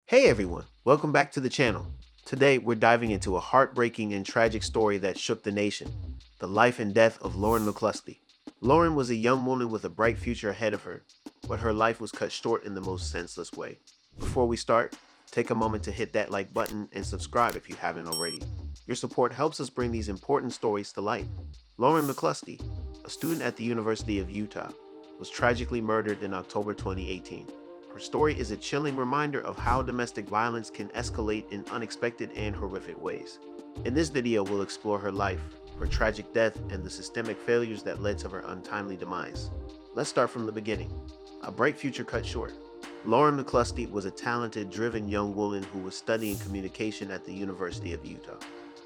Hey everyone, welcome back to the channel. Today we're diving into a heartbreaking and tragic story that shook the nation, the life and death of Lauren McCluskey. Lauren was a young woman with a bright future ahead of her, but her life was cut short in the most senseless way. Before we start, take a moment to hit that like button and subscribe if you haven't already. Your support helps us bring these important stories to light. Lauren McCluskey, a student at the University of Utah, was tragically murdered in October 2018. Her story is a chilling reminder of how domestic violence can escalate in unexpected and horrific ways. In this video, we'll explore her life, her tragic death, and the systemic failures that led to her untimely demise. Let's start from the beginning. A bright future cut short. Lauren McCluskey was a talented, driven young woman who was studying communication at the University of Utah.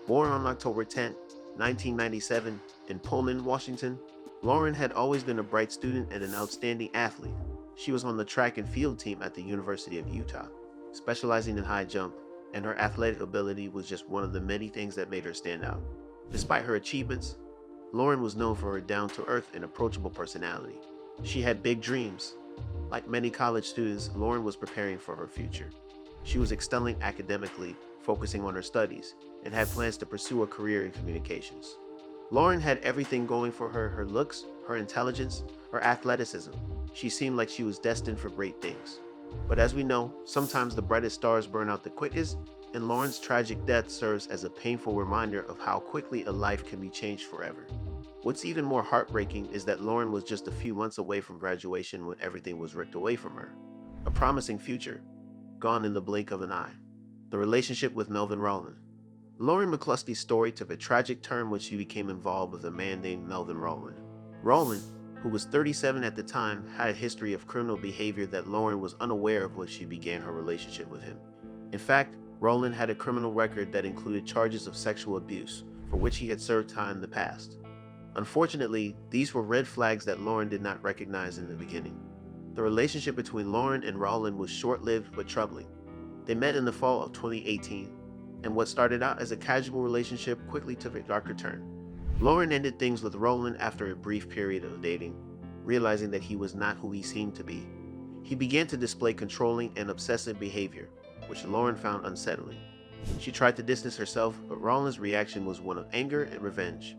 Born on October 10, 1997, in Pullman, Washington, Lauren had always been a bright student and an outstanding athlete. She was on the track and field team at the University of Utah, specializing in high jump, and her athletic ability was just one of the many things that made her stand out. Despite her achievements, Lauren was known for her down-to-earth and approachable personality. She had big dreams. Like many college students, Lauren was preparing for her future. She was excelling academically, focusing on her studies, and had plans to pursue a career in communications. Lauren had everything going for her: her looks, her intelligence, her athleticism. She seemed like she was destined for great things. But as we know, sometimes the brightest stars burn out the quickest, and Lauren's tragic death serves as a painful reminder of how quickly a life can be changed forever. What's even more heartbreaking is that Lauren was just a few months away from graduation when everything was ripped away from her. A promising future, gone in the blink of an eye. The relationship with Melvin Rowland. Lauren McCluskey's story took a tragic turn when she became involved with a man named Melvin Rowland. Rowland, who was 37 at the time, had a history of criminal behavior that Lauren was unaware of when she began her relationship with him. In fact, Rowland had a criminal record that included charges of sexual abuse, for which he had served time in the past. Unfortunately, these were red flags that Lauren did not recognize in the beginning. The relationship between Lauren and Rowland was short-lived but troubling. They met in the fall of 2018, and what started out as a casual relationship quickly took a darker turn. Lauren ended things with Rowland after a brief period of dating, realizing that he was not who he seemed to be. He began to display controlling and obsessive behavior, which Lauren found unsettling. She tried to distance herself, but Rowland's reaction was one of anger and revenge.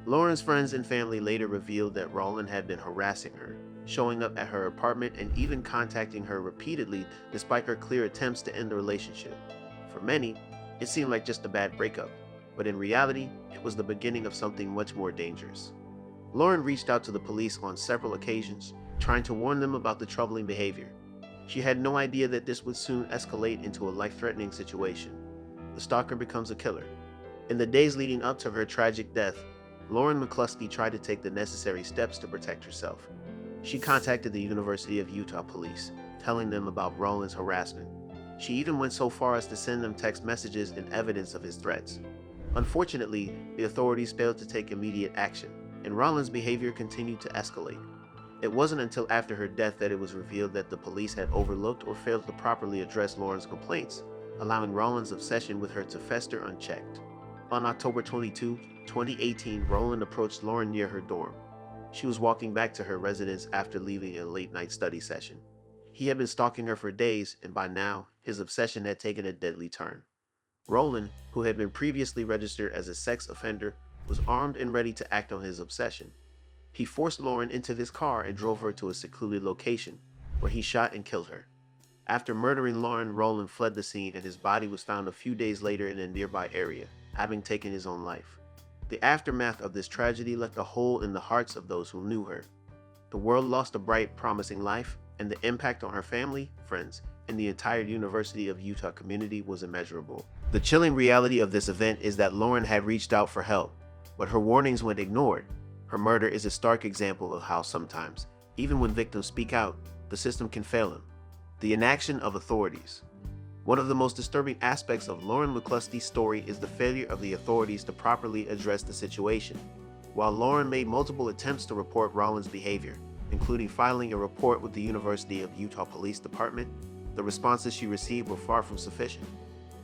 Lauren's friends and family later revealed that Rowland had been harassing her, showing up at her apartment and even contacting her repeatedly despite her clear attempts to end the relationship. For many, it seemed like just a bad breakup, but in reality, it was the beginning of something much more dangerous. Lauren reached out to the police on several occasions, trying to warn them about the troubling behavior. She had no idea that this would soon escalate into a life-threatening situation. The stalker becomes a killer. In the days leading up to her tragic death, Lauren McCluskey tried to take the necessary steps to protect herself. She contacted the University of Utah police, telling them about Rowland's harassment. She even went so far as to send them text messages and evidence of his threats. Unfortunately, the authorities failed to take immediate action, and Rowland's behavior continued to escalate. It wasn't until after her death that it was revealed that the police had overlooked or failed to properly address Lauren's complaints, allowing Rowland's obsession with her to fester unchecked. On October 22, 2018, Rowland approached Lauren near her dorm. She was walking back to her residence after leaving a late-night study session. He had been stalking her for days, and by now, his obsession had taken a deadly turn. Rowland, who had been previously registered as a sex offender, was armed and ready to act on his obsession. He forced Lauren into his car and drove her to a secluded location, where he shot and killed her. After murdering Lauren, Rowland fled the scene, and his body was found a few days later in a nearby area, having taken his own life. The aftermath of this tragedy left a hole in the hearts of those who knew her. The world lost a bright, promising life, and the impact on her family, friends, and the entire University of Utah community was immeasurable. The chilling reality of this event is that Lauren had reached out for help, but her warnings went ignored. Her murder is a stark example of how sometimes, even when victims speak out, the system can fail them. The inaction of authorities. One of the most disturbing aspects of Lauren McCluskey's story is the failure of the authorities to properly address the situation. While Lauren made multiple attempts to report Rowland's behavior, including filing a report with the University of Utah Police Department, the responses she received were far from sufficient.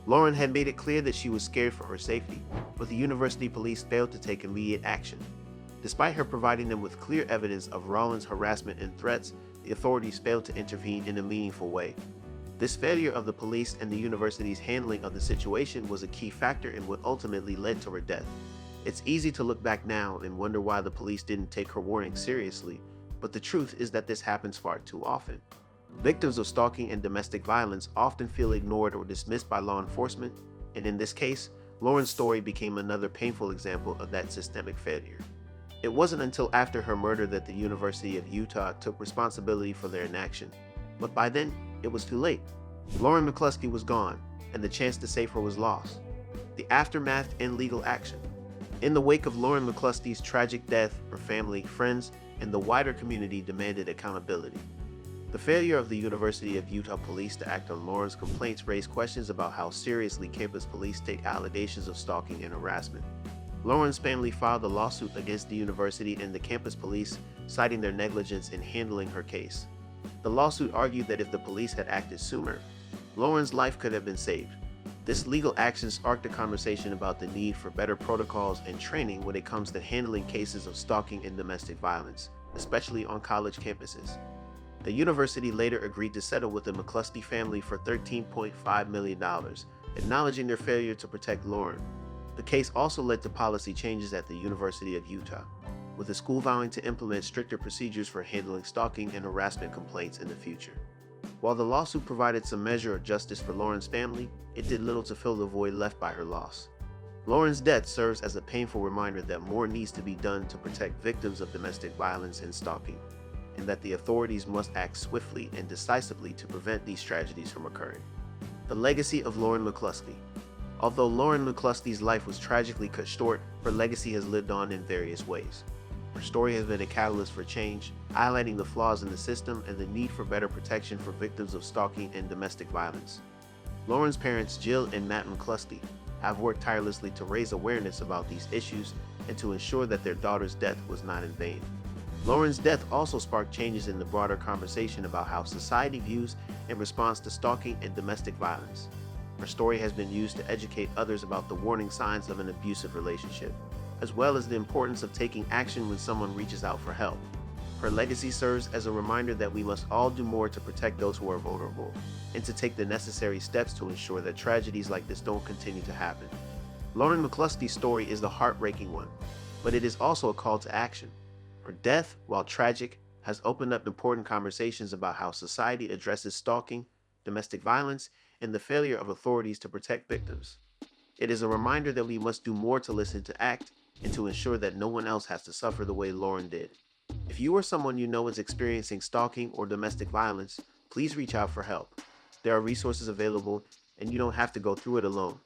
Lauren had made it clear that she was scared for her safety, but the university police failed to take immediate action. Despite her providing them with clear evidence of Rowland's harassment and threats, the authorities failed to intervene in a meaningful way. This failure of the police and the university's handling of the situation was a key factor in what ultimately led to her death. It's easy to look back now and wonder why the police didn't take her warning seriously, but the truth is that this happens far too often. Victims of stalking and domestic violence often feel ignored or dismissed by law enforcement, and in this case, Lauren's story became another painful example of that systemic failure. It wasn't until after her murder that the University of Utah took responsibility for their inaction, but by then, it was too late. Lauren McCluskey was gone, and the chance to save her was lost. The aftermath and legal action. In the wake of Lauren McCluskey's tragic death, her family, friends, and the wider community demanded accountability. The failure of the University of Utah police to act on Lauren's complaints raised questions about how seriously campus police take allegations of stalking and harassment. Lauren's family filed a lawsuit against the university and the campus police, citing their negligence in handling her case. The lawsuit argued that if the police had acted sooner, Lauren's life could have been saved. This legal action sparked a conversation about the need for better protocols and training when it comes to handling cases of stalking and domestic violence, especially on college campuses. The university later agreed to settle with the McCluskey family for $13.5 million, acknowledging their failure to protect Lauren. The case also led to policy changes at the University of Utah, with the school vowing to implement stricter procedures for handling stalking and harassment complaints in the future. While the lawsuit provided some measure of justice for Lauren's family, it did little to fill the void left by her loss. Lauren's death serves as a painful reminder that more needs to be done to protect victims of domestic violence and stalking, and that the authorities must act swiftly and decisively to prevent these tragedies from occurring. The legacy of Lauren McCluskey. Although Lauren McCluskey's life was tragically cut short, her legacy has lived on in various ways. Her story has been a catalyst for change, highlighting the flaws in the system and the need for better protection for victims of stalking and domestic violence. Lauren's parents, Jill and Matt McCluskey, have worked tirelessly to raise awareness about these issues and to ensure that their daughter's death was not in vain. Lauren's death also sparked changes in the broader conversation about how society views and responds to stalking and domestic violence. Her story has been used to educate others about the warning signs of an abusive relationship, as well as the importance of taking action when someone reaches out for help. Her legacy serves as a reminder that we must all do more to protect those who are vulnerable, and to take the necessary steps to ensure that tragedies like this don't continue to happen. Lauren McCluskey's story is a heartbreaking one, but it is also a call to action. Her death, while tragic, has opened up important conversations about how society addresses stalking, domestic violence, and the failure of authorities to protect victims. It is a reminder that we must do more to listen to act and to ensure that no one else has to suffer the way Lauren did. If you or someone you know is experiencing stalking or domestic violence, please reach out for help. There are resources available, and you don't have to go through it alone.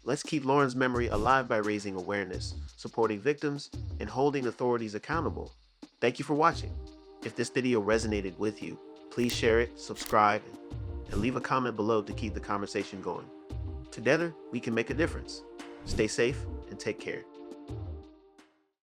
Let's keep Lauren's memory alive by raising awareness, supporting victims, and holding authorities accountable. Thank you for watching. If this video resonated with you, please share it, subscribe, and leave a comment below to keep the conversation going. Together, we can make a difference. Stay safe and take care.